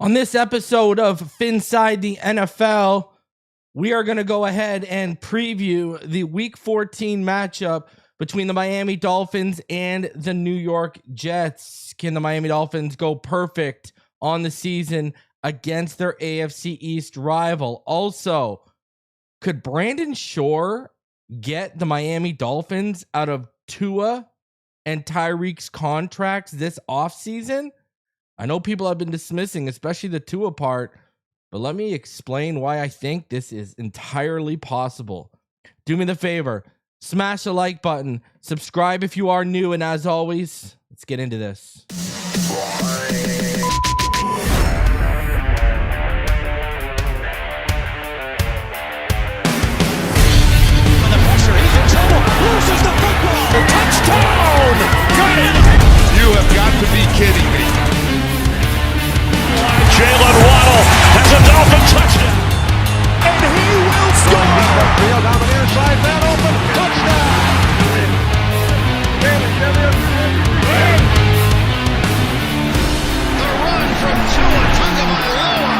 On this episode of Phinside the NFL, we are going to go ahead and preview the Week 14 matchup between the Miami Dolphins and the New York Jets. Can the Miami Dolphins go perfect on the season against their AFC East rival? Also, could Brandon Shore get the Miami Dolphins out of Tua and Tyreek's contracts this offseason? I know people have been dismissing, especially the Tua part, but let me explain why I think this is entirely possible. Do me the favor, smash the like button, subscribe if you are new, and as always, let's get into this. Loses the football. Touchdown! Got it! You have got to be kidding me. Jalen Waddle has a Dolphin touchdown. And he will score! Field down the near side, man open. Touchdown! The run from Tua Tagovailoa.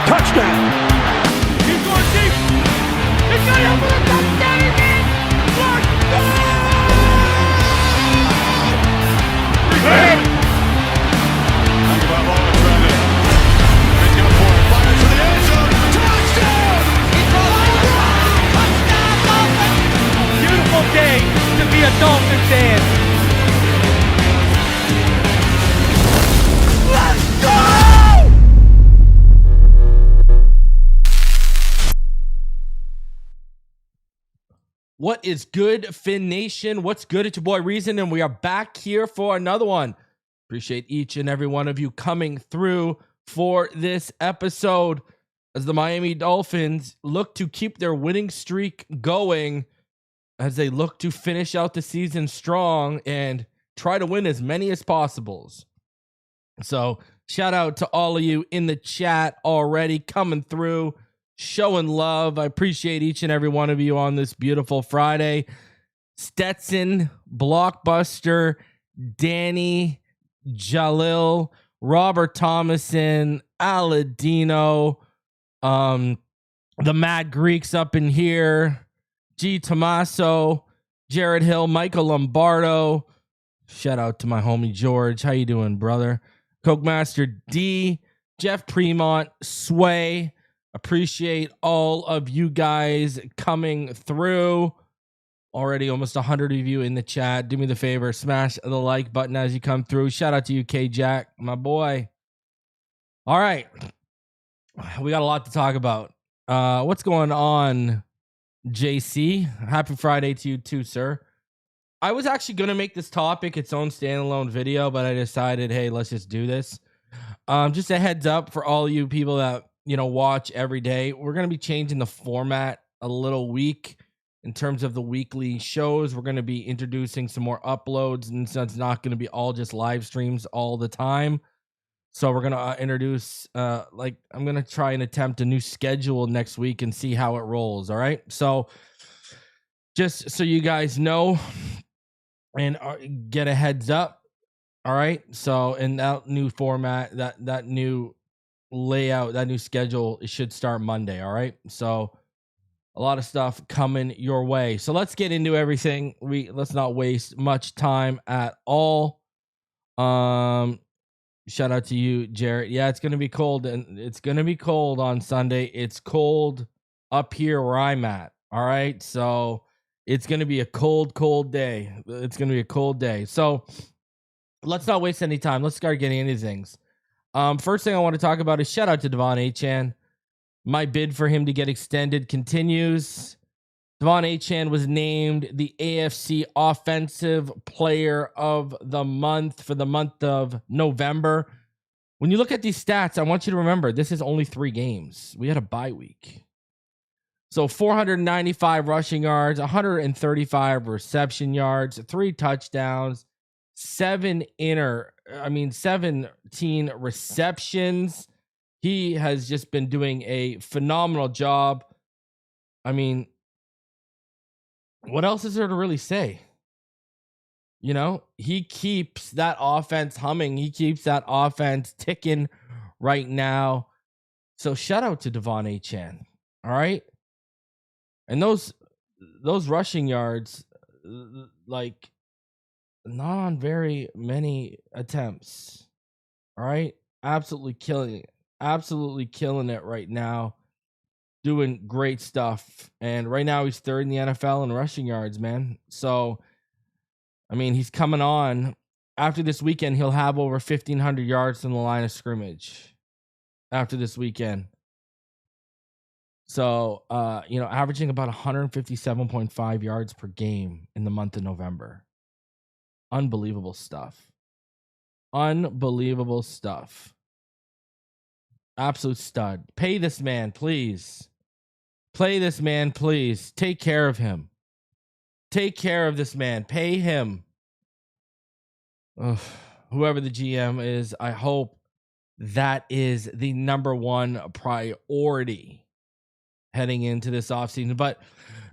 Touchdown! He's going deep. He's got it for the touchdown again. Beautiful day to be a Dolphin fan. Let's go! What is good, Finn Nation? What's good? It's your boy Reason, and we are back here for another one. Appreciate each and every one of you coming through for this episode as the Miami Dolphins look to keep their winning streak going, as they look to finish out the season strong and try to win as many as possible. So shout out to all of you in the chat already coming through, showing love. I appreciate each and every one of you on this beautiful Friday. Stetson, Blockbuster, Danny, Jalil, Robert Thomason, Aladino, the Mad Greeks up in here, G. Tommaso, Jared Hill, Michael Lombardo. Shout out to my homie George. How you doing, brother? Coke Master D, Jeff Premont, Sway. Appreciate all of you guys coming through. Already almost 100 of you in the chat. Do me the favor, smash the like button as you come through. Shout out to you, K-Jack, my boy. All right. We got a lot to talk about. What's going on, JC? Happy Friday to you too, sir. I was actually going to make this topic its own standalone video, but I decided, hey, let's just do this. Just a heads up for all you people that, watch every day. We're going to be changing the format a little week in terms of the weekly shows. We're going to be introducing some more uploads, and so it's not going to be all just live streams all the time. So we're going to introduce, I'm going to try and attempt a new schedule next week and see how it rolls. All right. So just so you guys know and get a heads up. All right. So in that new format, that new layout, that new schedule, it should start Monday. All right. So a lot of stuff coming your way. So let's get into everything. Let's not waste much time at all. Shout out to you, Jarrett. Yeah, it's going to be cold, and it's going to be cold on Sunday. It's cold up here where I'm at. All right. So it's going to be a cold day. It's going to be a cold day. So let's not waste any time. Let's start getting into things. First thing I want to talk about is shout out to Achane. My bid for him to get extended continues. Achane was named the AFC Offensive Player of the Month for the month of November. When you look at these stats, I want you to remember this is only 3 games. We had a bye week. So 495 rushing yards, 135 reception yards, 3 touchdowns, 17 receptions. He has just been doing a phenomenal job. I mean, what else is there to really say? He keeps that offense humming. He keeps that offense ticking, right now. So shout out to Achane. All right. And those rushing yards, like, not on very many attempts. All right. Absolutely killing it. Absolutely killing it right now. Doing great stuff. And right now he's third in the NFL in rushing yards, man. So, I mean, he's coming on. After this weekend, he'll have over 1,500 yards from the line of scrimmage. After this weekend. So, averaging about 157.5 yards per game in the month of November. Unbelievable stuff. Unbelievable stuff. Absolute stud. Pay this man, please. Play this man, please. Take care of him. Take care of this man. Pay him. Ugh. Whoever the GM is, I hope that is the number one priority heading into this offseason. But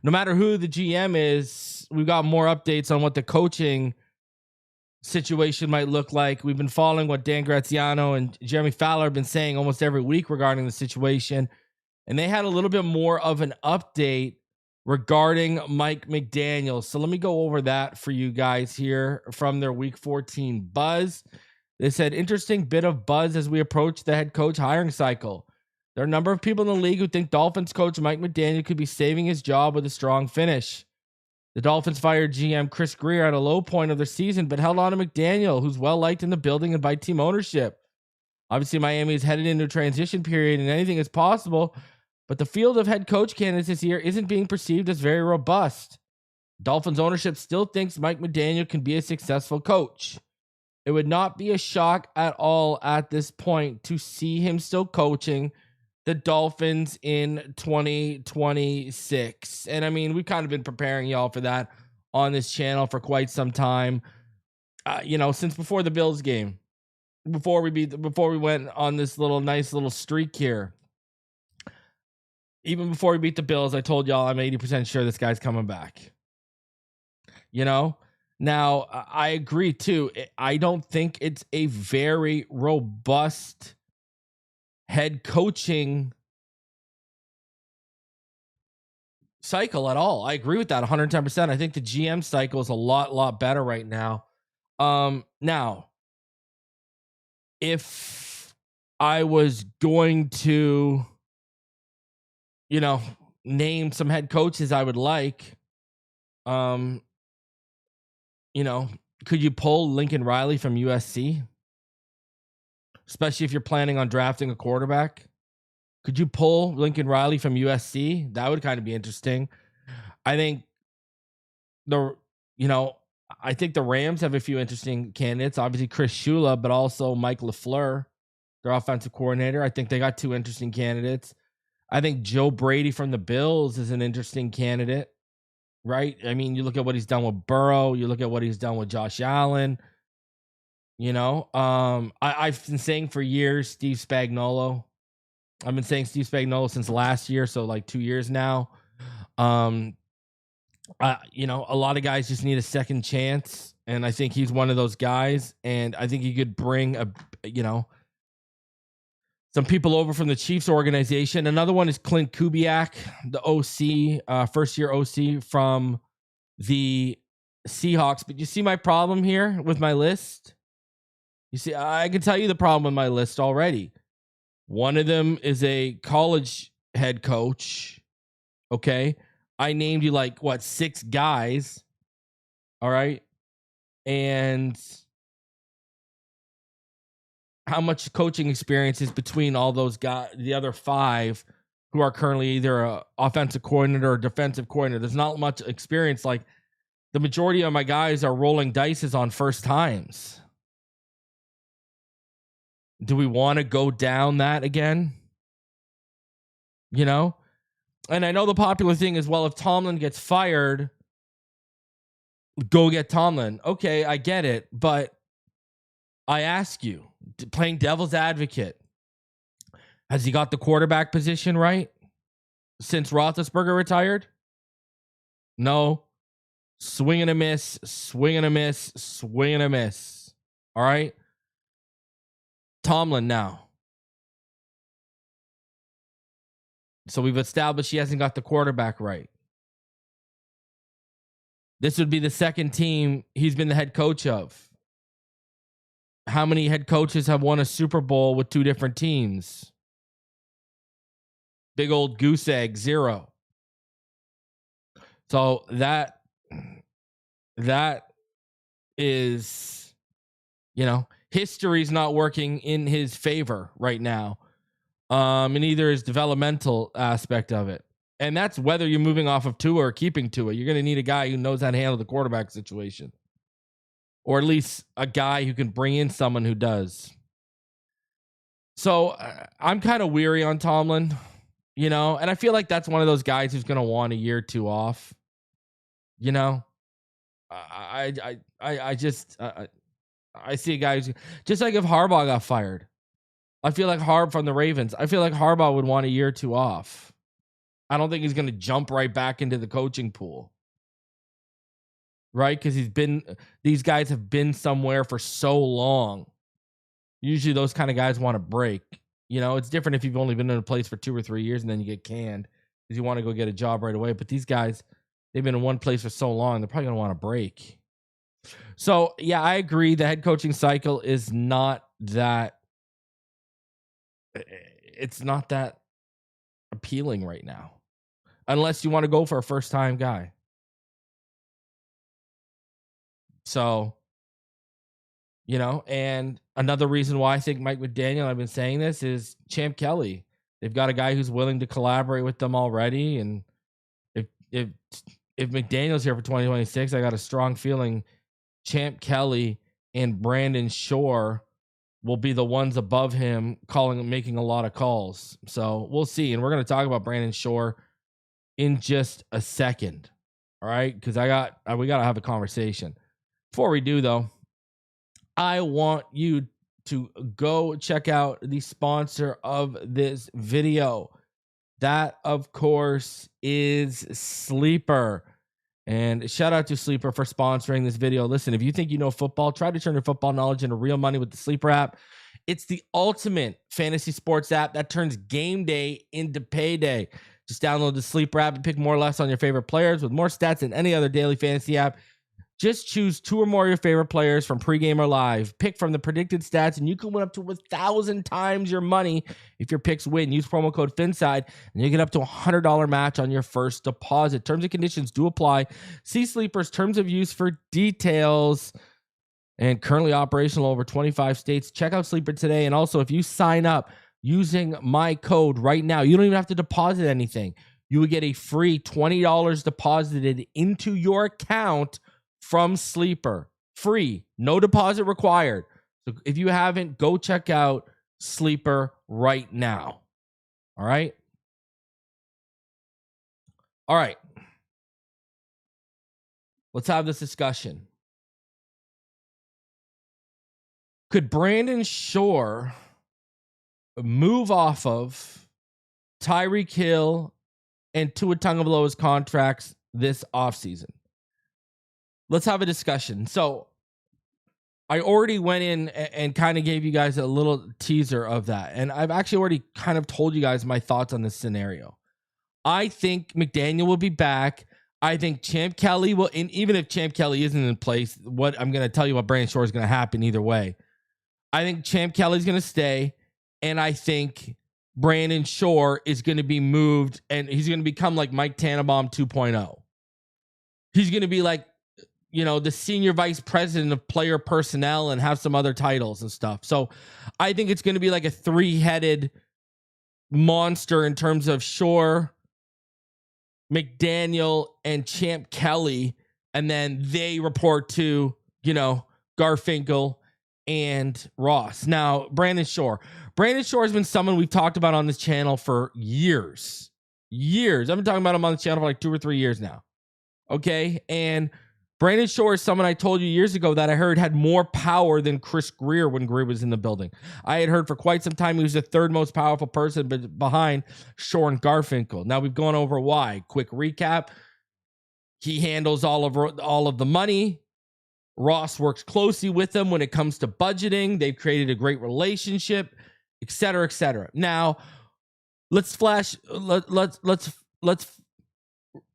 no matter who the GM is, we've got more updates on what the coaching situation might look like. We've been following what Dan Graziano and Jeremy Fowler have been saying almost every week regarding the situation. And they had a little bit more of an update regarding Mike McDaniel. So let me go over that for you guys here from their week 14 buzz. They said, interesting bit of buzz as we approach the head coach hiring cycle. There are a number of people in the league who think Dolphins coach Mike McDaniel could be saving his job with a strong finish. The Dolphins fired GM Chris Greer at a low point of their season, but held on to McDaniel, who's well-liked in the building and by team ownership. Obviously, Miami is headed into a transition period and anything is possible, but the field of head coach candidates this year isn't being perceived as very robust. Dolphins ownership still thinks Mike McDaniel can be a successful coach. It would not be a shock at all at this point to see him still coaching the Dolphins in 2026. And I mean, we've kind of been preparing y'all for that on this channel for quite some time. Since before the Bills game, before we went on this nice little streak here. Even before we beat the Bills, I told y'all I'm 80% sure this guy's coming back. Now I agree too. I don't think it's a very robust head coaching cycle at all. I agree with that 110%. I think the GM cycle is a lot better right now. Now, if I was going to, name some head coaches I would like, could you pull Lincoln Riley from USC? Especially if you're planning on drafting a quarterback. Could you pull Lincoln Riley from USC? That would kind of be interesting. I think the Rams have a few interesting candidates. Obviously Chris Shula, but also Mike LaFleur, their offensive coordinator. I think they got two interesting candidates. I think Joe Brady from the Bills is an interesting candidate, right? I mean, you look at what he's done with Burrow. You look at what he's done with Josh Allen. I've been saying for years, Steve Spagnuolo. I've been saying Steve Spagnuolo since last year, so like 2 years now. A lot of guys just need a second chance, and I think he's one of those guys. And I think he could bring some people over from the Chiefs organization. Another one is Clint Kubiak, the OC, first-year OC from the Seahawks. But you see my problem here with my list? You see, I can tell you the problem with my list already. One of them is a college head coach. Okay. I named you 6 guys. All right. And how much coaching experience is between all those guys, the other 5 who are currently either an offensive coordinator or defensive coordinator? There's not much experience. The majority of my guys are rolling dices on first times. Do we want to go down that again? And I know the popular thing is, well, if Tomlin gets fired, go get Tomlin. Okay, I get it. But I ask you, playing devil's advocate, has he got the quarterback position right since Roethlisberger retired? No. Swing and a miss, swing and a miss, swing and a miss. All right. Tomlin now. So we've established he hasn't got the quarterback right. This would be the second team he's been the head coach of. How many head coaches have won a Super Bowl with two different teams? Big old goose egg, 0. So that is, history's not working in his favor right now. And either his developmental aspect of it. And that's whether you're moving off of Tua or keeping Tua. You're going to need a guy who knows how to handle the quarterback situation. Or at least a guy who can bring in someone who does. So I'm kind of weary on Tomlin, and I feel like that's one of those guys who's going to want a year or two off. I see a guy who's just like if Harbaugh got fired. I feel like from the Ravens. I feel like Harbaugh would want a year or two off. I don't think he's going to jump right back into the coaching pool. Right? Because these guys have been somewhere for so long. Usually those kind of guys want to break. It's different if you've only been in a place for 2 or 3 years and then you get canned because you want to go get a job right away. But these guys, they've been in one place for so long, they're probably going to want to break. So, yeah, I agree. The head coaching cycle is not that. It's not that appealing right now. Unless you want to go for a first-time guy. So, and another reason why I think Mike McDaniel, I've been saying this, is Champ Kelly. They've got a guy who's willing to collaborate with them already. And if McDaniel's here for 2026, I got a strong feeling Champ Kelly and Brandon Shore will be the ones above him making a lot of calls. So we'll see. And we're going to talk about Brandon Shore in just a second. All right. Cause we got to have a conversation. Before we do though, I want you to go check out the sponsor of this video. That of course is Sleeper. And shout out to Sleeper for sponsoring this video. Listen, if you think you know football, try to turn your football knowledge into real money with the Sleeper app. It's the ultimate fantasy sports app that turns game day into payday. Just download the Sleeper app and pick more or less on your favorite players with more stats than any other daily fantasy app. Just choose 2 or more of your favorite players from pregame or live. Pick from the predicted stats, and you can win up to 1,000 times your money if your picks win. Use promo code Phinside, and you get up to $100 match on your first deposit. Terms and conditions do apply. See Sleeper's terms of use for details. And currently operational over 25 states. Check out Sleeper today. And also, if you sign up using my code right now, you don't even have to deposit anything. You would get a free $20 deposited into your account from Sleeper. Free, no deposit required. So if you haven't, go check out Sleeper right now. All right. Let's have this discussion. Could Brandon Shore move off of Tyreek Hill and Tua Tagovailoa's contracts this offseason? Let's have a discussion. So I already went in and kind of gave you guys a little teaser of that. And I've actually already kind of told you guys my thoughts on this scenario. I think McDaniel will be back. I think Champ Kelly will, and even if Champ Kelly isn't in place, what I'm going to tell you what Brandon Shore is going to happen either way. I think Champ Kelly's going to stay, and I think Brandon Shore is going to be moved, and he's going to become like Mike Tannenbaum 2.0. He's going to be like, the senior vice president of player personnel and have some other titles and stuff. So I think it's going to be like a 3-headed monster in terms of Shore, McDaniel, and Champ Kelly, and then they report to, Garfinkel and Ross. Now, Brandon Shore has been someone we've talked about on this channel for years. I've been talking about him on the channel for like 2 or 3 years now. Okay. And Brandon Shore is someone I told you years ago that I heard had more power than Chris Greer when Greer was in the building. I had heard for quite some time he was the 3rd most powerful person behind Shore and Garfinkel. Now we've gone over why. Quick recap. He handles all of the money. Ross works closely with them when it comes to budgeting. They've created a great relationship, et cetera, et cetera. Now, let's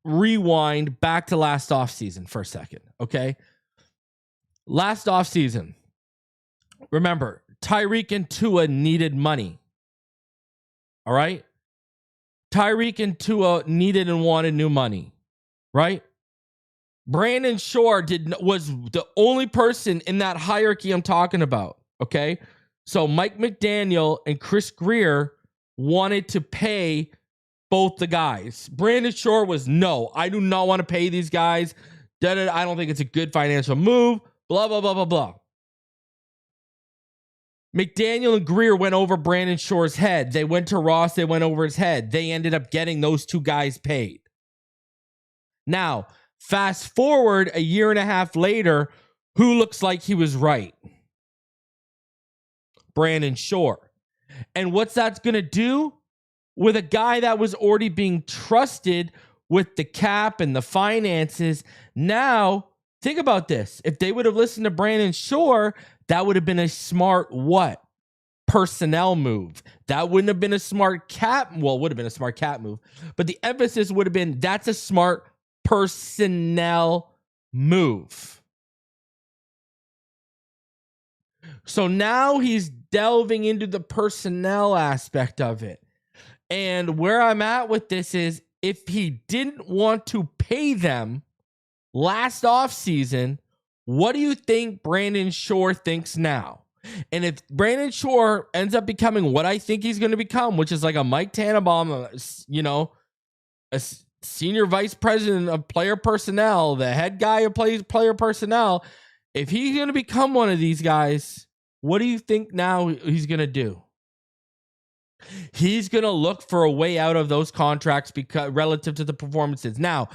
rewind back to last offseason for a second, okay? Last offseason, remember, Tyreek and Tua needed money. All right? Tyreek and Tua needed and wanted new money, right? Brandon Shore was the only person in that hierarchy I'm talking about, okay? So Mike McDaniel and Chris Greer wanted to pay both the guys. Brandon Shore was, no, I do not want to pay these guys. I don't think it's a good financial move, blah, blah, blah, blah, blah. McDaniel and Greer went over Brandon Shore's head. They went to Ross. They went over his head. They ended up getting those two guys paid. Now, fast forward a year and a half later, who looks like he was right? Brandon Shore. And what's that going to do with a guy that was already being trusted with the cap and the finances? Now, think about this. If they would have listened to Brandon Shore, that would have been a smart what? Personnel move. That wouldn't have been a smart cap. Well, it would have been a smart cap move. But the emphasis would have been that's a smart personnel move. So now he's delving into the personnel aspect of it. And where I'm at with this is if he didn't want to pay them last offseason, what do you think Brandon Shore thinks now? And if Brandon Shore ends up becoming what I think he's going to become, which is like a Mike Tannenbaum, a senior vice president of player personnel, the head guy who plays player personnel, if he's going to become one of these guys, what do you think now he's going to do? He's going to look for a way out of those contracts because relative to the performances. Now,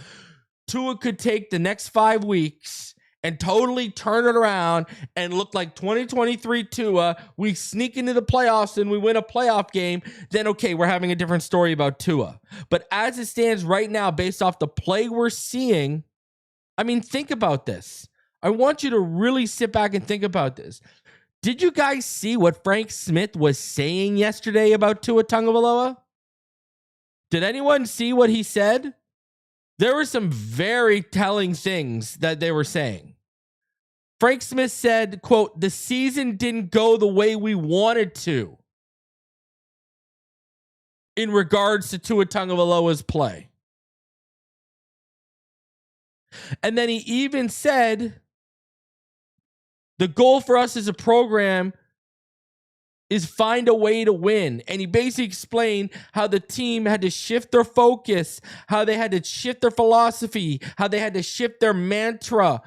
Tua could take the next 5 weeks and totally turn it around and look like 2023 Tua. We sneak into the playoffs and we win a playoff game. Then, okay, we're having a different story about Tua. But as it stands right now, based off the play we're seeing, I mean, think about this. I want you to really sit back and think about this. Did you guys see what Frank Smith was saying yesterday about Tua Tagovailoa? Did anyone see what he said? There were some very telling things that they were saying. Frank Smith said, quote, "The season didn't go the way we wanted to," in regards to Tua Tagovailoa's play. And then he even said, the goal for us as a program is find a way to win. And he basically explained how the team had to shift their focus, how they had to shift their philosophy, how they had to shift their mantra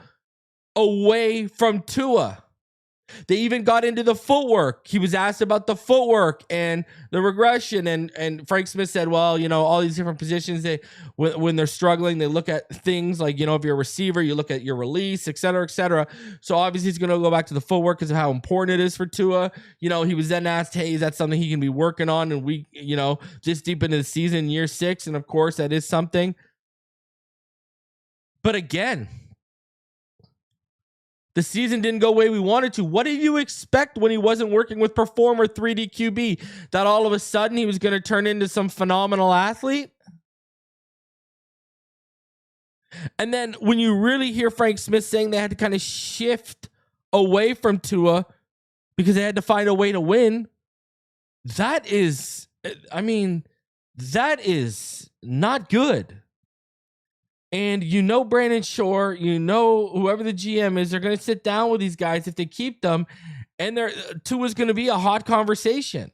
away from Tua. They even got into the footwork. He was asked about the footwork and the regression. And Frank Smith said, well, all these different positions, when they're struggling, they look at things like, if you're a receiver, you look at your release, et cetera, et cetera. So obviously he's going to go back to the footwork because of how important it is for Tua. He was then asked, hey, is that something he can be working on? And we, just deep into the season, year 6. And of course that is something. But again, the season didn't go the way we wanted to. What did you expect when he wasn't working with Performer 3D QB? That all of a sudden he was going to turn into some phenomenal athlete? And then when you really hear Frank Smith saying they had to kind of shift away from Tua because they had to find a way to win, that is not good. And Brandon Shore, whoever the GM is, they're going to sit down with these guys if they keep them, and Tua's going to be a hot conversation.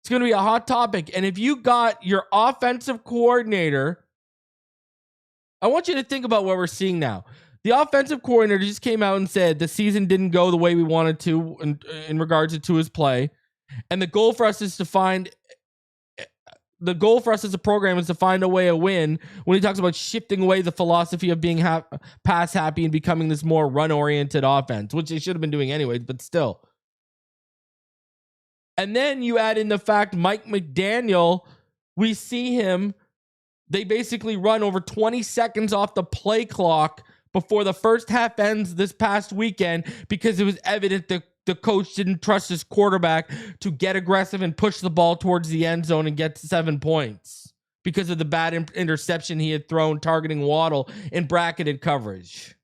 It's going to be a hot topic. And if you got your offensive coordinator, I want you to think about what we're seeing now. The offensive coordinator just came out and said the season didn't go the way we wanted to in regards to Tua's play, and the goal for us as a program is to find a way to win. When he talks about shifting away the philosophy of being pass happy and becoming this more run-oriented offense, which they should have been doing anyways, but still. And then you add in the fact Mike McDaniel, we see him, they basically run over 20 seconds off the play clock before the first half ends this past weekend because it was evident the the coach didn't trust his quarterback to get aggressive and push the ball towards the end zone and get 7 points because of the bad interception he had thrown targeting Waddle in bracketed coverage.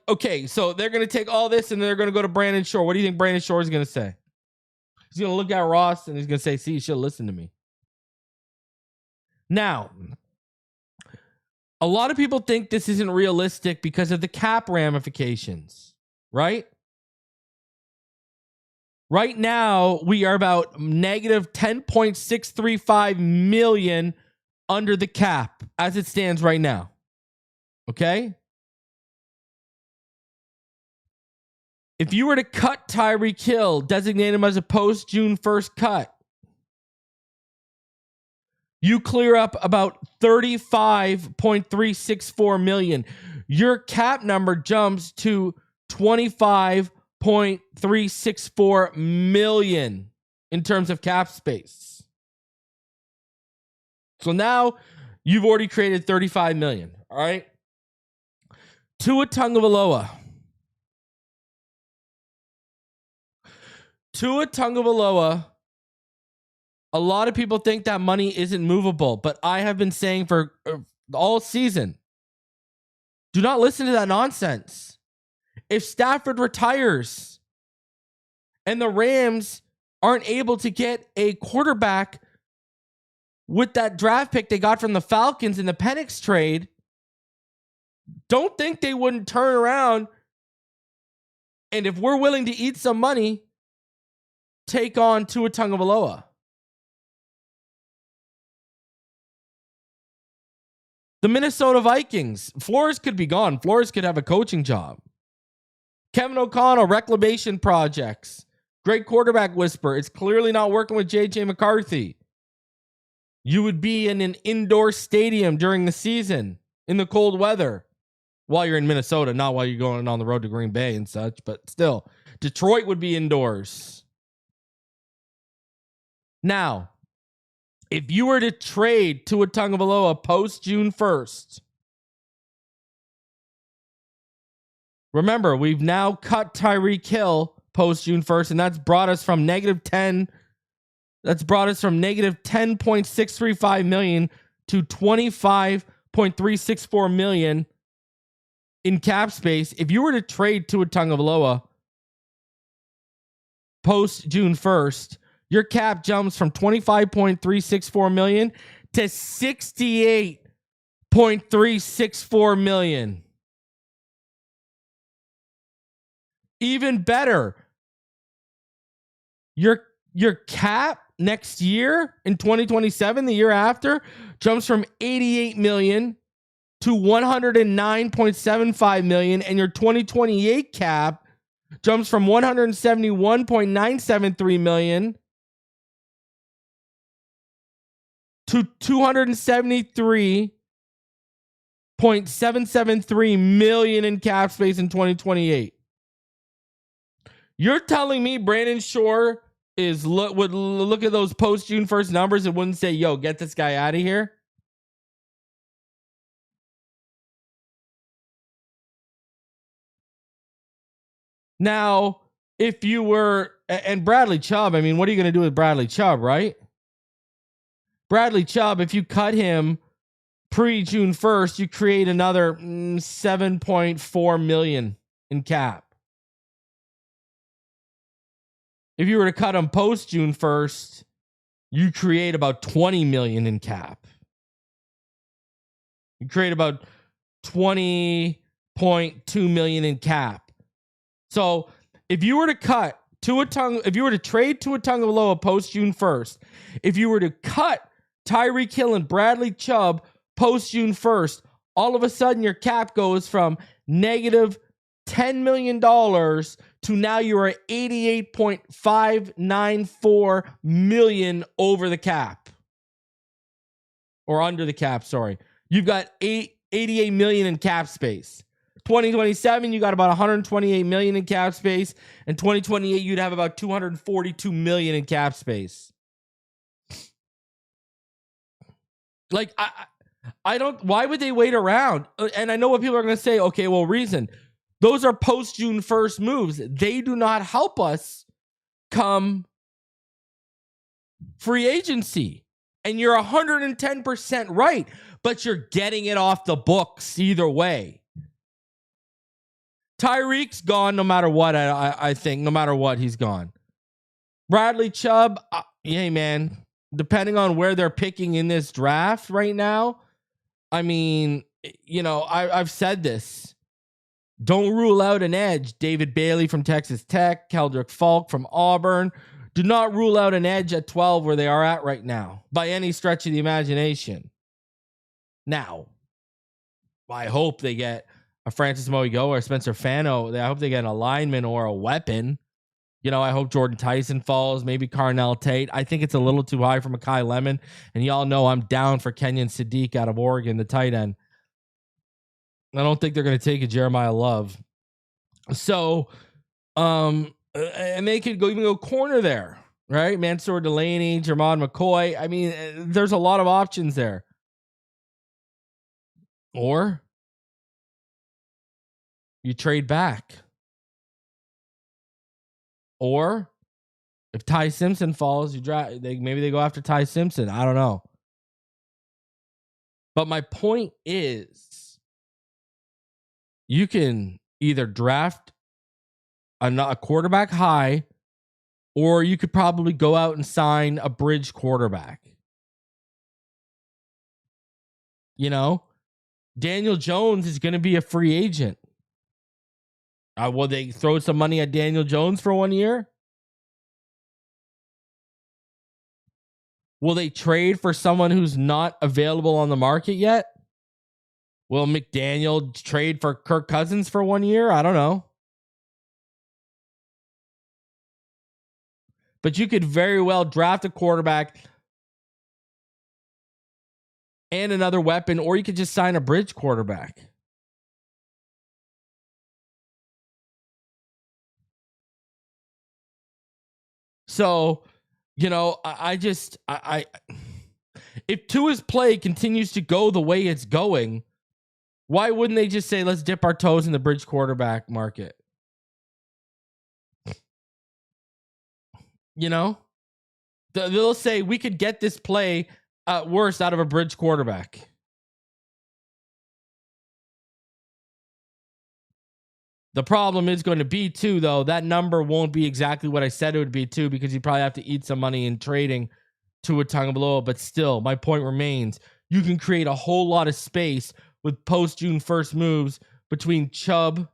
Okay, so they're going to take all this and they're going to go to Brandon Shore. What do you think Brandon Shore is going to say? He's going to look at Ross and he's going to say, see, you should have listened to me. Now, a lot of people think this isn't realistic because of the cap ramifications, right? Right now, we are about negative $10.635 million under the cap as it stands right now. Okay? If you were to cut Tyreek Hill, designate him as a post-June 1st cut, you clear up about $35.364 million. Your cap number jumps to $25.364 million in terms of cap space. So now you've already created $35 million. All right. Tua Tagovailoa. A lot of people think that money isn't movable, but I have been saying for all season, do not listen to that nonsense. If Stafford retires and the Rams aren't able to get a quarterback with that draft pick they got from the Falcons in the Penix trade, don't think they wouldn't turn around. And if we're willing to eat some money, take on Tua Tagovailoa. The Minnesota Vikings. Flores could be gone. Flores could have a coaching job. Kevin O'Connell, reclamation projects. Great quarterback whisper. It's clearly not working with J.J. McCarthy. You would be in an indoor stadium during the season in the cold weather while you're in Minnesota, not while you're going on the road to Green Bay and such, but still. Detroit would be indoors. Now, if you were to trade Tua Tagovailoa post June 1st, remember, we've now cut Tyreek Hill post June 1st, and that's brought us from negative $10.635 million to $25.364 million in cap space. If you were to trade Tua Tagovailoa post June 1st, your cap jumps from $25.364 million to $68.364 million. Even better, your cap next year in 2027, the year after, jumps from $88 million to $109.75 million, and your 2028 cap jumps from $171.973 million to $273.773 million in cap space in 2028. You're telling me Brandon Shore would look at those post June 1st numbers and wouldn't say, yo, get this guy out of here? Now, if you were, and Bradley Chubb, I mean, what are you going to do with Bradley Chubb, right? Bradley Chubb, if you cut him pre-June 1st, you create another $7.4 million in cap. If you were to cut him post-June 1st, you create about $20 million in cap. You create about $20.2 million in cap. So if you were to cut if you were to trade Tua Tagovailoa post June 1st, if you were to cut Tyreek Hill and Bradley Chubb post June 1st, all of a sudden your cap goes from negative $10 million to now you are $88.594 million over the cap. Or under the cap, sorry. You've got $88 million in cap space. 2027, you got about $128 million in cap space. And 2028, you'd have about $242 million in cap space. Like, Why would they wait around? And I know what people are going to say. Okay, well, reason. Those are post June 1st moves. They do not help us come free agency. And you're 110% right, but you're getting it off the books either way. Tyreek's gone no matter what, I think. No matter what, he's gone. Bradley Chubb, hey, man, depending on where they're picking in this draft right now, I mean, you know, I've said this. Don't rule out an edge. David Bailey from Texas Tech, Keldrick Falk from Auburn. Do not rule out an edge at 12 where they are at right now by any stretch of the imagination. Now, I hope they get a Francis Moigo or Spencer Fano. I hope they get an alignment or a weapon. You know, I hope Jordan Tyson falls, maybe Carnell Tate. I think it's a little too high for Mekhi Lemon. And y'all know I'm down for Kenyon Sadiq out of Oregon, the tight end. I don't think they're going to take a Jeremiah Love. So, and they could even go corner there, right? Mansour Delaney, Jermon McCoy. I mean, there's a lot of options there. Or you trade back. Or if Ty Simpson falls, maybe they go after Ty Simpson. I don't know. But my point is, you can either draft a quarterback high, or you could probably go out and sign a bridge quarterback. You know, Daniel Jones is going to be a free agent. Will they throw some money at Daniel Jones for 1 year? Will they trade for someone who's not available on the market yet? Will McDaniel trade for Kirk Cousins for 1 year? I don't know. But you could very well draft a quarterback and another weapon, or you could just sign a bridge quarterback. So, you know, if Tua's play continues to go the way it's going, why wouldn't they just say, let's dip our toes in the bridge quarterback market? You know, they'll say we could get this play at worst out of a bridge quarterback. The problem is going to be too, though, that number won't be exactly what I said it would be too, because you probably have to eat some money in trading Tua Tagovailoa. But still, my point remains: you can create a whole lot of space with post June 1st moves between Chubb,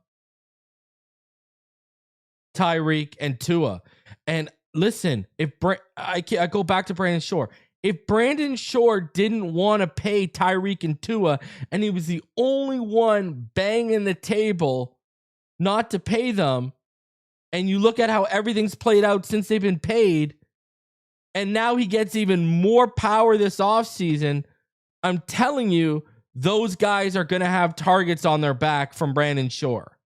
Tyreek, and Tua. And listen, if I go back to Brandon Shore. If Brandon Shore didn't want to pay Tyreek and Tua, and he was the only one banging the table not to pay them, and you look at how everything's played out since they've been paid, and now he gets even more power this offseason, I'm telling you, those guys are going to have targets on their back from Brandon Shore.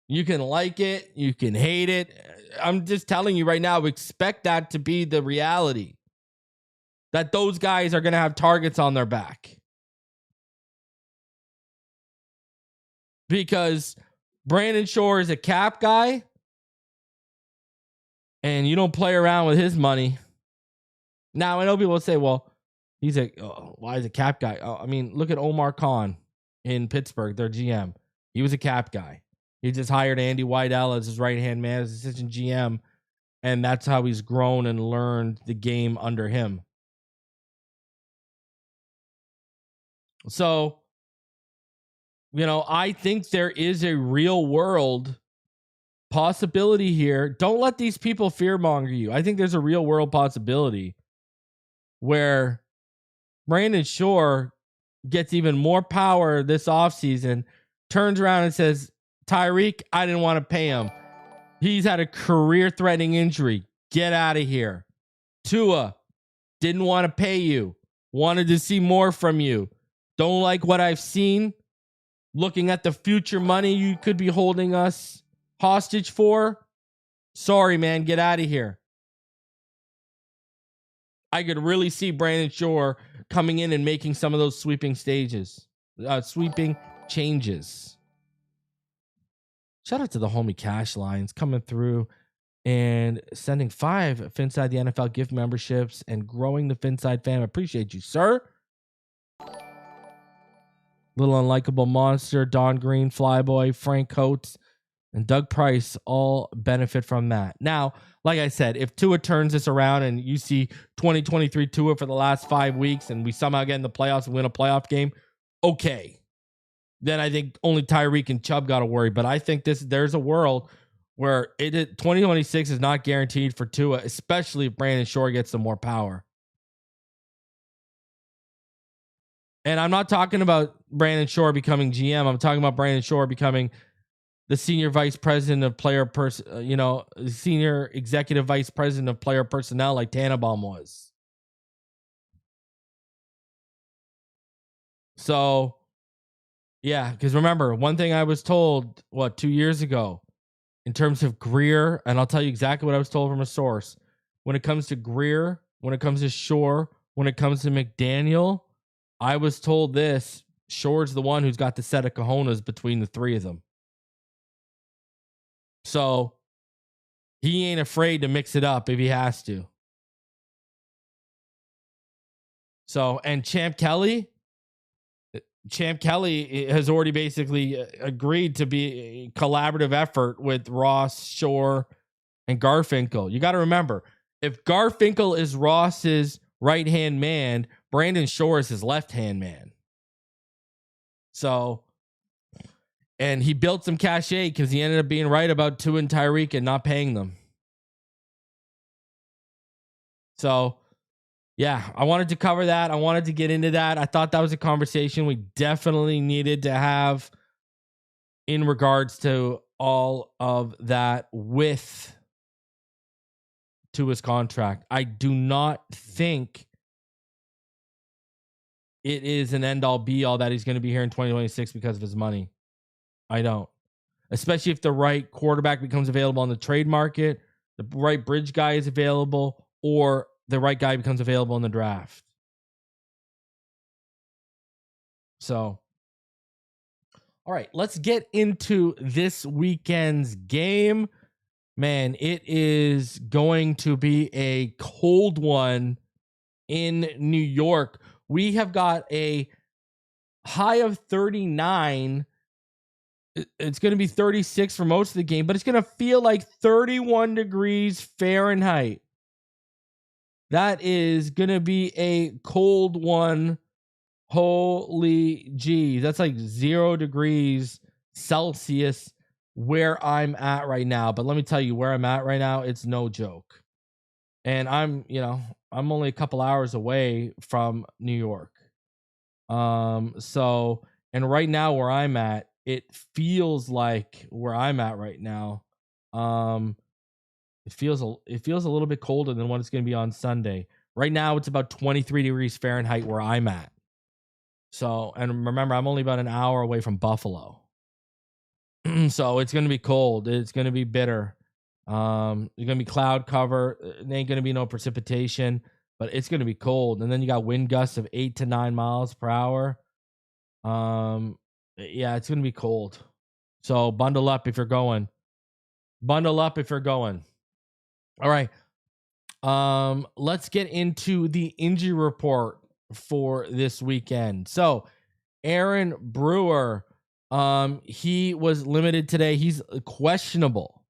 You can like it, you can hate it. I'm just telling you right now, expect that to be the reality. That those guys are going to have targets on their back. Because Brandon Shore is a cap guy, and you don't play around with his money. Now, I know people will say, well, why is a cap guy? I mean, look at Omar Khan in Pittsburgh, their GM. He was a cap guy. He just hired Andy Weidel as his right-hand man, as assistant GM, and that's how he's grown and learned the game under him. So, you know, I think there is a real world possibility here. Don't let these people fearmonger you. I think there's a real world possibility where Brandon Shore gets even more power this offseason, turns around and says, Tyreek, I didn't want to pay him. He's had a career-threatening injury. Get out of here. Tua, didn't want to pay you. Wanted to see more from you. Don't like what I've seen. Looking at the future money you could be holding us hostage for. Sorry, man. Get out of here. I could really see Brandon Shore coming in and making some of those sweeping changes. Shout out to the homie Cash Lines coming through and sending 5 Phinside the NFL gift memberships and growing the Phinside fam. Appreciate you, sir. Little Unlikable Monster, Don Green, Flyboy, Frank Coates, and Doug Price all benefit from that. Now, like I said, if Tua turns this around and you see 2023 Tua for the last 5 weeks and we somehow get in the playoffs and win a playoff game, okay. Then I think only Tyreek and Chubb got to worry. But I think there's a world where 2026 is not guaranteed for Tua, especially if Brandon Shore gets some more power. And I'm not talking about Brandon Shore becoming GM. I'm talking about Brandon Shore becoming the senior vice president of senior executive vice president of player personnel like Tannenbaum was. So, yeah, because remember, one thing I was told, 2 years ago, in terms of Greer, and I'll tell you exactly what I was told from a source. When it comes to Greer, when it comes to Shore, when it comes to McDaniel, I was told this: Shore's the one who's got the set of cojones between the three of them. So he ain't afraid to mix it up if he has to. So, and Champ Kelly has already basically agreed to be a collaborative effort with Ross, Shore, and Garfinkel. You got to remember, if Garfinkel is Ross's right-hand man, Brandon Shore is his left-hand man. So, and he built some cachet because he ended up being right about Tua and Tyreek and not paying them. So, yeah, I wanted to cover that. I wanted to get into that. I thought that was a conversation we definitely needed to have in regards to all of that with Tua's contract. I do not think it is an end-all be-all that he's going to be here in 2026 because of his money. I don't. Especially if the right quarterback becomes available on the trade market, the right bridge guy is available, or the right guy becomes available in the draft. So, all right, let's get into this weekend's game. Man, it is going to be a cold one in New York. We have got a high of 39. It's going to be 36 for most of the game, but it's going to feel like 31 degrees Fahrenheit. That is going to be a cold one. Holy geez. That's like 0 degrees Celsius where I'm at right now. But let me tell you, where I'm at right now, it's no joke. And I'm only a couple hours away from New York. So, and right now where I'm at, it feels like where I'm at right now. It feels a little bit colder than what it's going to be on Sunday. Right now, it's about 23 degrees Fahrenheit where I'm at. So, and remember, I'm only about an hour away from Buffalo. So it's going to be cold. It's going to be bitter. There's going to be cloud cover. There ain't going to be no precipitation, but it's going to be cold. And then you got wind gusts of 8 to 9 miles per hour. Yeah, it's going to be cold. So bundle up if you're going. All right. Let's get into the injury report for this weekend. So Aaron Brewer, he was limited today. He's questionable.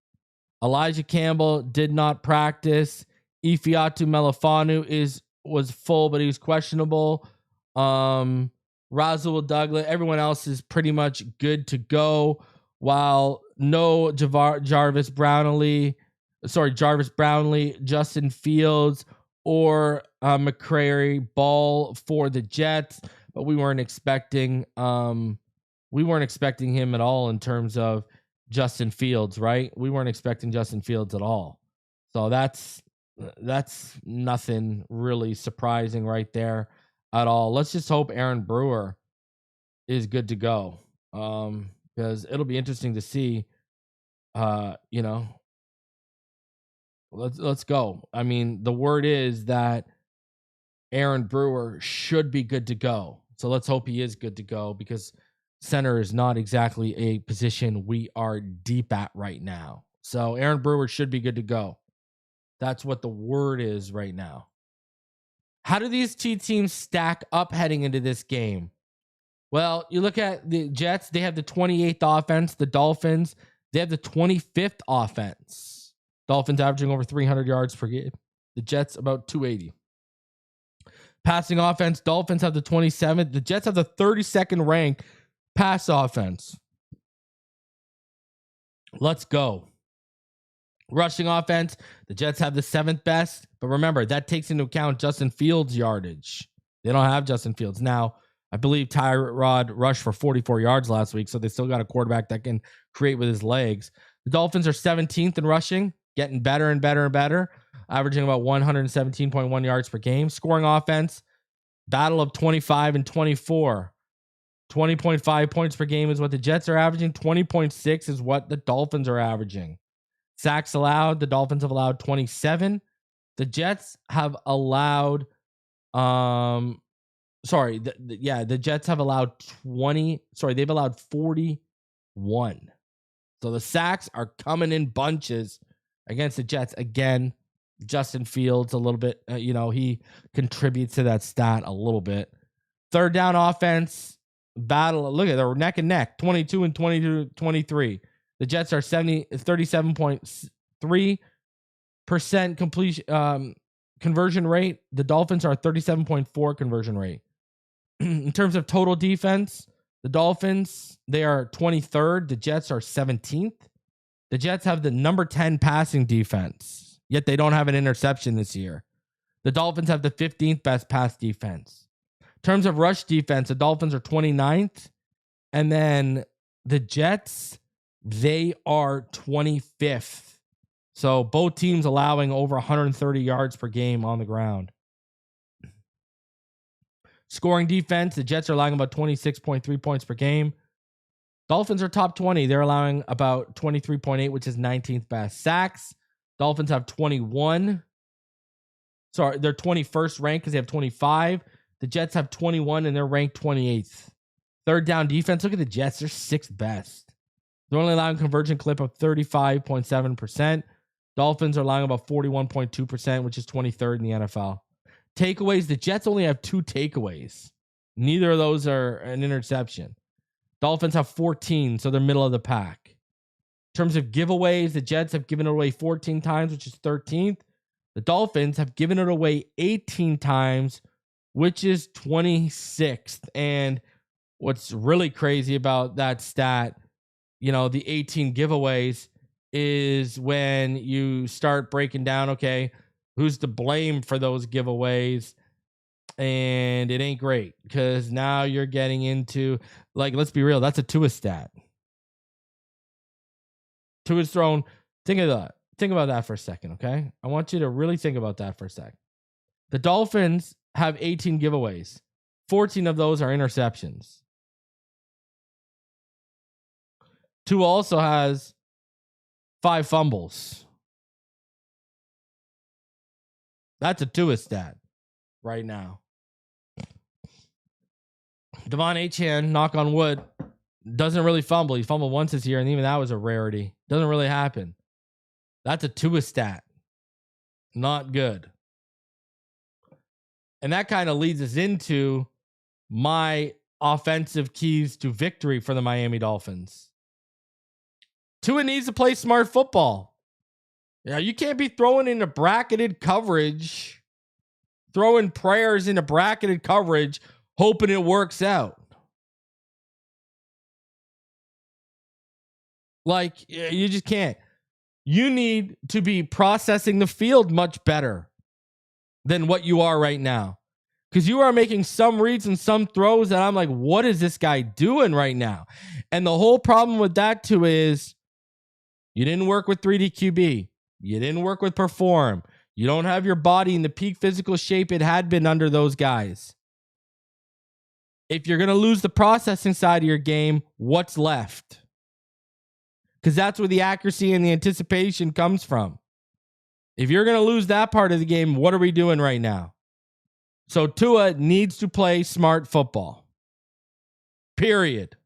Elijah Campbell did not practice. Ifeatu Melifonwu was full, but he was questionable. Rasul Douglas, everyone else is pretty much good to go. While no Jarvis Brownlee, Justin Fields, or McCrary Ball for the Jets, but we weren't expecting him at all in terms of Justin Fields, right? We weren't expecting Justin Fields at all. So that's nothing really surprising right there at all. Let's just hope Aaron Brewer is good to go. Because it'll be interesting to see, let's go. I mean, the word is that Aaron Brewer should be good to go. So let's hope he is good to go, because center is not exactly a position we are deep at right now. So Aaron Brewer should be good to go. That's what the word is right now. How do these two teams stack up heading into this game? Well, you look at the Jets, they have the 28th offense. The Dolphins, they have the 25th offense. Dolphins averaging over 300 yards per game. The Jets about 280. Passing offense, Dolphins have the 27th. The Jets have the 32nd ranked pass offense. Let's go. Rushing offense, the Jets have the 7th best. But remember, that takes into account Justin Fields' yardage. They don't have Justin Fields. Now, I believe Tyrod rushed for 44 yards last week, so they still got a quarterback that can create with his legs. The Dolphins are 17th in rushing, getting better and better and better, averaging about 117.1 yards per game. Scoring offense, battle of 25 and 24. 20.5 points per game is what the Jets are averaging. 20.6 is what the Dolphins are averaging. Sacks allowed, the Dolphins have allowed 27. The Jets have allowed, the Jets have allowed 20. Sorry, they've allowed 41. So the sacks are coming in bunches against the Jets. Again, Justin Fields a little bit, he contributes to that stat a little bit. Third down offense, battle. Look at, they're neck and neck, 22 and 23. The Jets are 37.3% completion conversion rate. The Dolphins are 37.4 conversion rate. In terms of total defense, the Dolphins, they are 23rd. The Jets are 17th. The Jets have the number 10 passing defense, yet they don't have an interception this year. The Dolphins have the 15th best pass defense. In terms of rush defense, the Dolphins are 29th. And then the Jets, they are 25th. So both teams allowing over 130 yards per game on the ground. Scoring defense, the Jets are allowing about 26.3 points per game. Dolphins are top 20. They're allowing about 23.8, which is 19th best. Sacks, Dolphins have 21. Sorry, they're 21st ranked because they have 25. The Jets have 21 and they're ranked 28th. Third down defense, look at the Jets. They're 6th best. They're only allowing conversion clip of 35.7%. Dolphins are allowing about 41.2%, which is 23rd in the NFL. Takeaways, the Jets only have 2 takeaways. Neither of those are an interception. Dolphins have 14, so they're middle of the pack. In terms of giveaways, the Jets have given it away 14 times, which is 13th. The Dolphins have given it away 18 times, which is 26th. And what's really crazy about that stat, the 18 giveaways, is when you start breaking down, okay, who's to blame for those giveaways? And it ain't great, because now you're getting into, let's be real, that's a Tua stat. Tua's thrown. Think about that for a second, okay? I want you to really think about that for a sec. The Dolphins have 18 giveaways. 14 of those are interceptions. Tua also has 5 fumbles. That's a Tua stat right now. Achane, knock on wood, doesn't really fumble. He fumbled once this year, and even that was a rarity. Doesn't really happen. That's a Tua stat. Not good. And that kind of leads us into my offensive keys to victory for the Miami Dolphins. Tua needs to play smart football. Yeah, you can't be throwing into bracketed coverage, throwing prayers into bracketed coverage, hoping it works out. You just can't. You need to be processing the field much better than what you are right now. Because you are making some reads and some throws that I'm like, what is this guy doing right now? And the whole problem with that too is you didn't work with 3D QB. You didn't work with Perform. You don't have your body in the peak physical shape it had been under those guys. If you're going to lose the processing side of your game, what's left? Because that's where the accuracy and the anticipation comes from. If you're going to lose that part of the game, what are we doing right now? So Tua needs to play smart football. Period.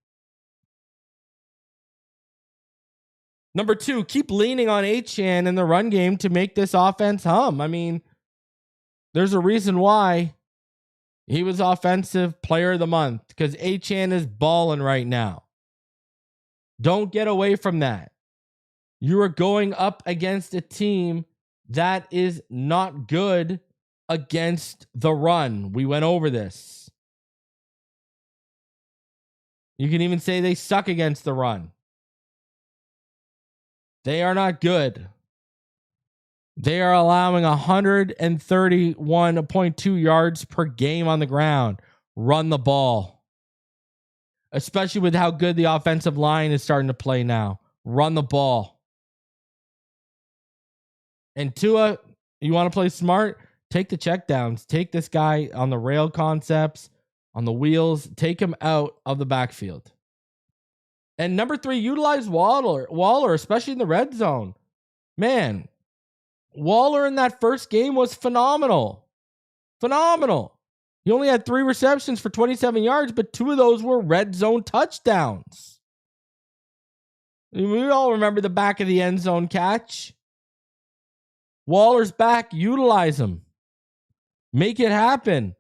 Number 2, keep leaning on Achane in the run game to make this offense hum. I mean, there's a reason why he was offensive player of the month, because Achane is balling right now. Don't get away from that. You are going up against a team that is not good against the run. We went over this. You can even say they suck against the run. They are not good. They are allowing 131.2 yards per game on the ground. Run the ball. Especially with how good the offensive line is starting to play now. Run the ball. And Tua, you want to play smart? Take the checkdowns. Take this guy on the rail concepts, on the wheels. Take him out of the backfield. And number 3, utilize Waller, especially in the red zone. Man, Waller in that first game was phenomenal. Phenomenal. He only had 3 receptions for 27 yards, but 2 of those were red zone touchdowns. We all remember the back of the end zone catch. Waller's back. Utilize him. Make it happen.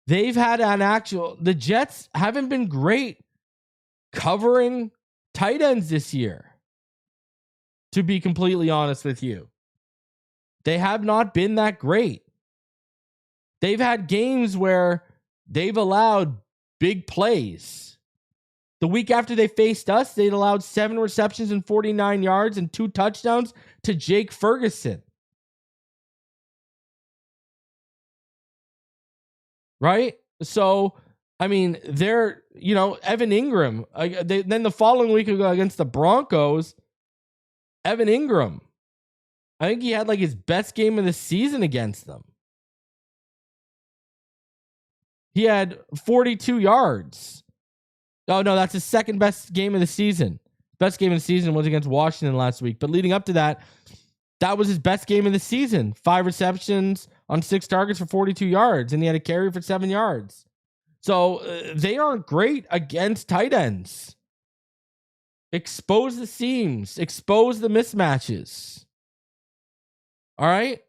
They've had the Jets haven't been great covering tight ends this year, to be completely honest with you. They have not been that great. They've had games where they've allowed big plays. The week after they faced us, they'd allowed 7 receptions and 49 yards and 2 touchdowns to Jake Ferguson. Right? So, I mean, they're, Evan Ingram. Then the following week against the Broncos, Evan Ingram, I think he had like his best game of the season against them. He had 42 yards. Oh, no, that's his second best game of the season. Best game of the season was against Washington last week. But leading up to that, that was his best game of the season. 5 receptions on 6 targets for 42 yards, and he had a carry for 7 yards. So they aren't great against tight ends. Expose the seams. Expose the mismatches. All right?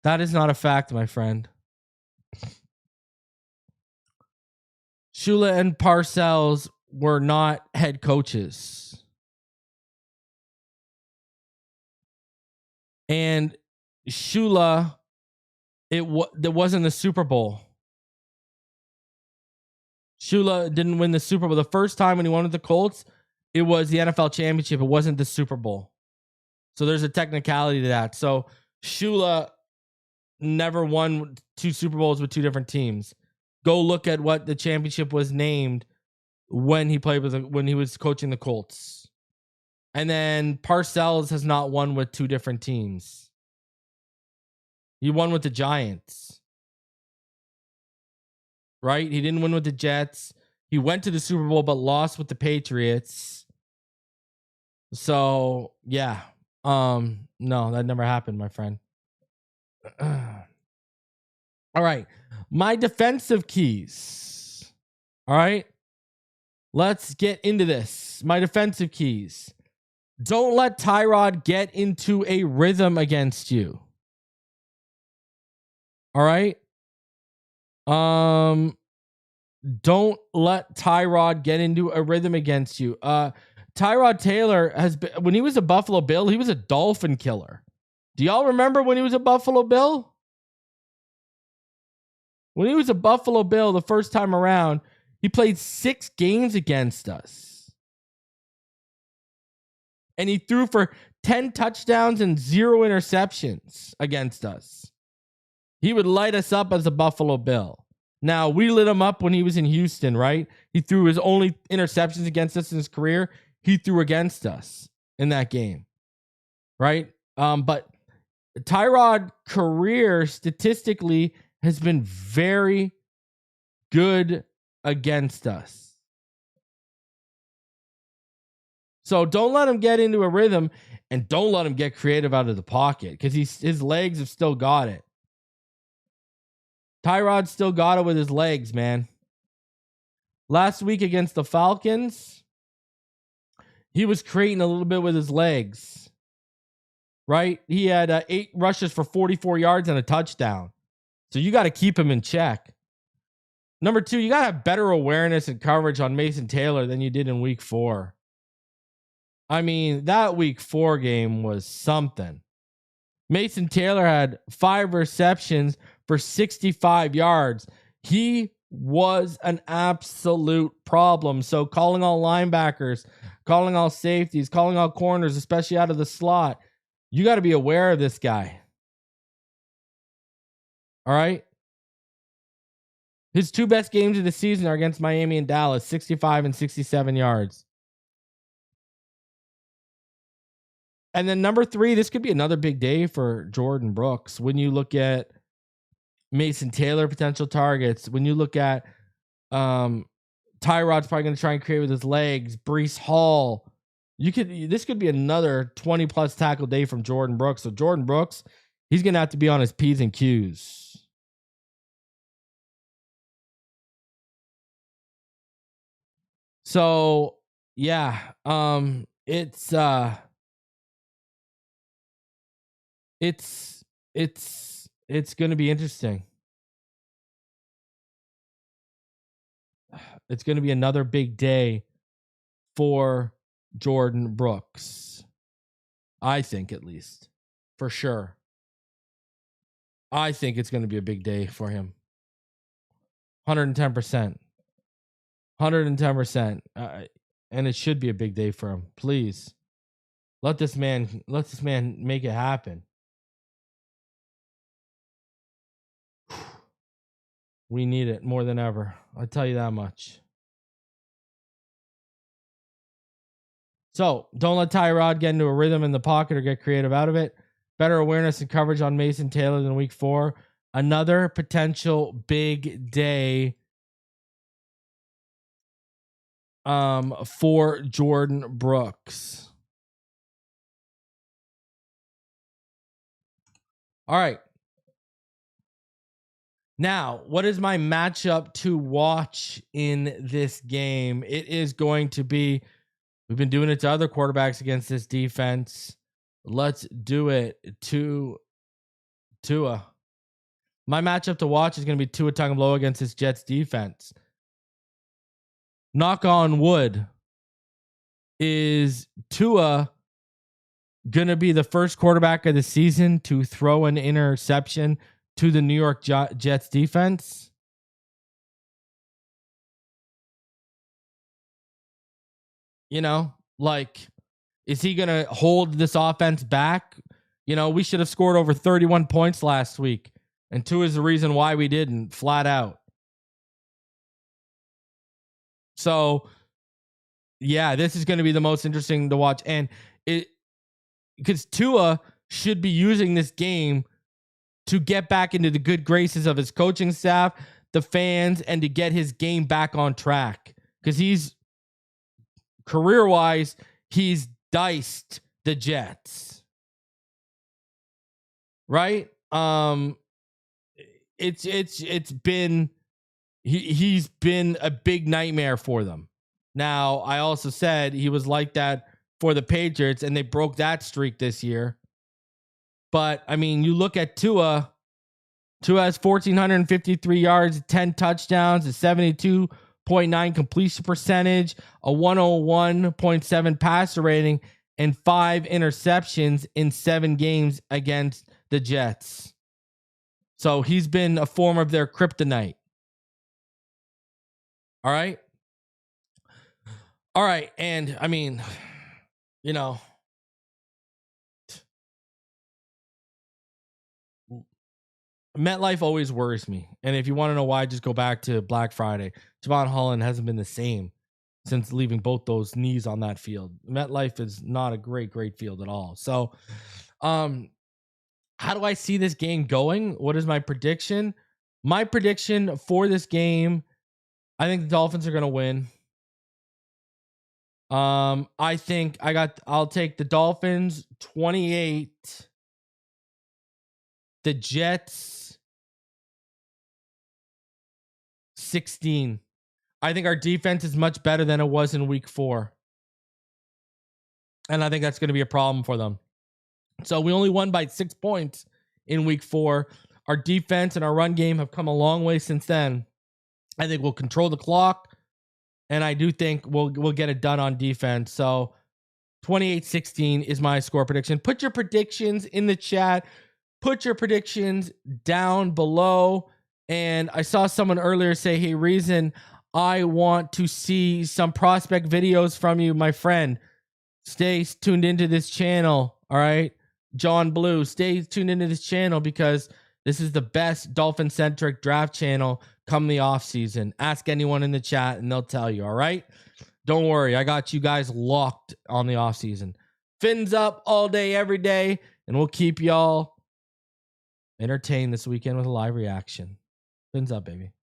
That is not a fact, my friend. Shula and Parcells were not head coaches. And Shula, it wasn't the Super Bowl. Shula didn't win the Super Bowl. The first time when he won with the Colts, it was the NFL championship. It wasn't the Super Bowl. So there's a technicality to that. So Shula never won 2 Super Bowls with 2 different teams. Go look at what the championship was named when he was coaching the Colts. And then Parcells has not won with 2 different teams. He won with the Giants. Right? He didn't win with the Jets. He went to the Super Bowl but lost with the Patriots. So, yeah. No, that never happened, my friend. All right. My defensive keys. All right. Let's get into this. My defensive keys. Don't let Tyrod get into a rhythm against you. All right. Don't let Tyrod get into a rhythm against you. Tyrod Taylor has been, when he was a Buffalo Bill, he was a Dolphin killer. Do y'all remember when he was a Buffalo Bill? When he was a Buffalo Bill the first time around, he played 6 games against us. And he threw for 10 touchdowns and 0 interceptions against us. He would light us up as a Buffalo Bill. Now, we lit him up when he was in Houston, right? He threw his only interceptions against us in his career. He threw against us in that game, right? But Tyrod career statistically has been very good against us. So don't let him get into a rhythm, and don't let him get creative out of the pocket, because his legs have still got it. Tyrod's still got it with his legs, man. Last week against the Falcons, he was creating a little bit with his legs, right? He had 8 rushes for 44 yards and a touchdown. So you got to keep him in check. Number 2, you got to have better awareness and coverage on Mason Taylor than you did in week 4. I mean, that week 4 game was something. Mason Taylor had 5 receptions for 65 yards. He was an absolute problem. So calling all linebackers, calling all safeties, calling all corners, especially out of the slot, you got to be aware of this guy. All right. His 2 best games of the season are against Miami and Dallas, 65 and 67 yards. And then number 3, this could be another big day for Jordan Brooks. When you look at Mason Taylor potential targets, when you look at Tyrod's probably going to try and create with his legs, Breece Hall, this could be another 20 plus tackle day from Jordan Brooks. So Jordan Brooks, he's going to have to be on his P's and Q's. So yeah, it's going to be interesting. It's going to be another big day for Jordan Brooks. I think, at least, for sure. I think it's going to be a big day for him. 110%. 110%. And it should be a big day for him. Please. Let this man make it happen. We need it more than ever. I'll tell you that much. So don't let Tyrod get into a rhythm in the pocket or get creative out of it. Better awareness and coverage on Mason Taylor than week 4. Another potential big day for Jordan Brooks. All right. Now, what is my matchup to watch in this game? It is going to be, we've been doing it to other quarterbacks against this defense. Let's do it to Tua. My matchup to watch is going to be Tua Tagovailoa against this Jets defense. Knock on wood. Is Tua going to be the first quarterback of the season to throw an interception to the New York Jets defense? You know, like, is he going to hold this offense back? You know, we should have scored over 31 points last week, and Tua is the reason why we didn't, flat out. So, yeah, this is going to be the most interesting to watch. And because Tua should be using this game to get back into the good graces of his coaching staff, the fans, and to get his game back on track. Because he's, career-wise, he's diced the Jets. Right? It's been, he's been a big nightmare for them. Now, I also said he was like that for the Patriots, and they broke that streak this year. But, I mean, you look at Tua. Tua has 1,453 yards, 10 touchdowns, a 72.9 completion percentage, a 101.7 passer rating, and 5 interceptions in 7 games against the Jets. So he's been a form of their kryptonite. All right. All right. And I mean, you know, MetLife always worries me. And if you want to know why, just go back to Black Friday. Javon Holland hasn't been the same since leaving both those knees on that field. MetLife is not a great field at all. So, how do I see this game going? What is my prediction? My prediction for this game, I think the Dolphins are going to win. I think I'll take the Dolphins 28. The Jets 16. I think our defense is much better than it was in week 4. And I think that's going to be a problem for them. So we only won by 6 points in week 4. Our defense and our run game have come a long way since then. I think we'll control the clock. And I do think we'll get it done on defense. So 28-16 is my score prediction. Put your predictions in the chat. Put your predictions down below. And I saw someone earlier say, hey, Reason, I want to see some prospect videos from you, my friend. Stay tuned into this channel. All right. John Blue, stay tuned into this channel because this is the best Dolphin-centric draft channel come the offseason. Ask anyone in the chat and they'll tell you. All right. Don't worry. I got you guys locked on the offseason. Fins up all day, every day. And we'll keep y'all entertained this weekend with a live reaction. Fins up, baby.